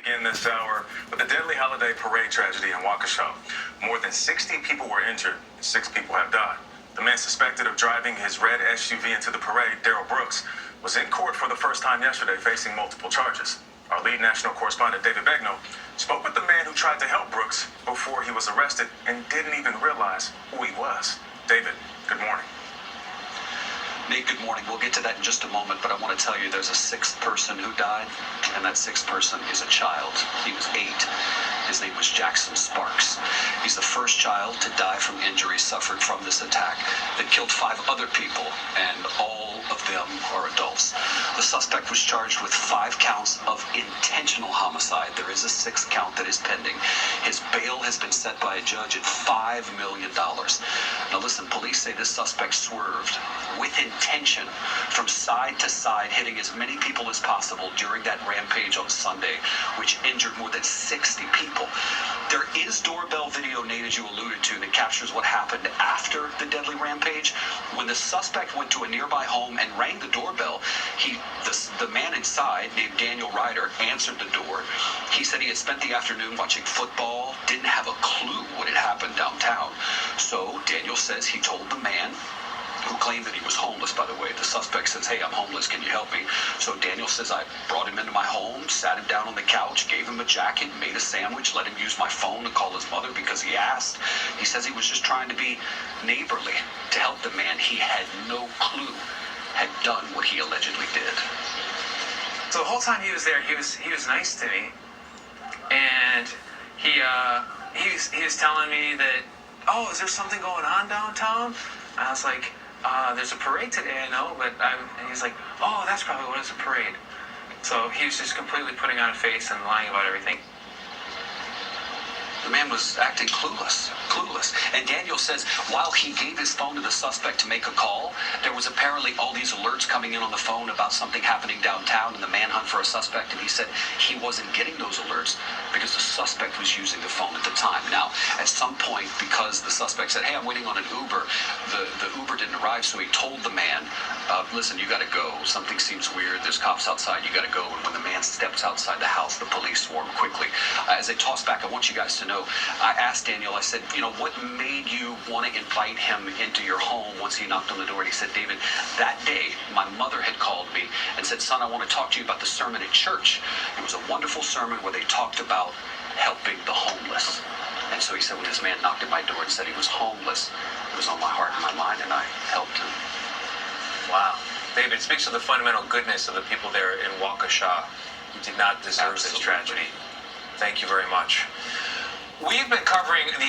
begin this hour with the deadly holiday parade tragedy in Waukesha. More than 60 people were injured, 6 people have died. The man suspected of driving his red SUV into the parade, Daryl Brooks, was in court for the first time yesterday facing multiple charges. Our lead national correspondent, David Begnaud, spoke with the man who tried to help Brooks before he was arrested and didn't even realize who he was. David, good morning. Nate, good morning. We'll get to that in just a moment, but I want to tell you there's a 6th person who died, and that 6th person is a child. He was 8. His name was Jackson Sparks. He's the first child to die from injuries suffered from this attack that killed 5 other people, and all of them are adults. The suspect was charged with 5 counts of intentional homicide. There is a 6th count that is pending. His bail has been set by a judge at $5 million. Now listen, police say this suspect swerved with intention from side to side, hitting as many people as possible during that rampage on Sunday, which injured more than 60 people. There is doorbell video, Nate, as you alluded to, that captures what happened after the deadly rampage. When the suspect went to a nearby home and rang the doorbell, the man inside, named Daniel Ryder, answered the door. He said he had spent the afternoon watching football, didn't have a clue what had happened downtown. So Daniel says he told the man, who claimed that he was homeless, by the way. The suspect says, hey, I'm homeless, can you help me? So Daniel says, I brought him into my home, sat him down on the couch, gave him a jacket, made a sandwich, let him use my phone to call his mother because he asked. He says he was just trying to be neighborly to help the man he had no clue had done what he allegedly did. So the whole time he was there, he was nice to me, and he was telling me that, oh, is there something going on downtown? I was like, there's a parade today, I know, but and he's like, oh, that's probably what is a parade. So he was just completely putting on a face and lying about everything. The man was acting clueless. And Daniel says while he gave his phone to the suspect to make a call, there was apparently all these alerts coming in on the phone about something happening downtown and the manhunt for a suspect, and he said he wasn't getting those alerts because the suspect was using the phone at the time. Now, at some point, because the suspect said, hey, I'm waiting on an Uber, the Uber didn't arrive, so he told the man, listen, you got to go. Something seems weird. There's cops outside. You got to go. And when the man steps outside the house, the police swarm quickly. As they toss back, I want you guys to know, I asked Daniel, I said, what made you want to invite him into your home once he knocked on the door? And he said, David, that day, my mother had called me and said, son, I want to talk to you about the sermon at church. It was a wonderful sermon where they talked about helping the homeless. And so he said, when this man knocked at my door and said he was homeless, it was on my heart and my mind, and I helped him. Wow. David, it speaks to the fundamental goodness of the people there in Waukesha who did not deserve this tragedy. Thank you very much. We've been covering the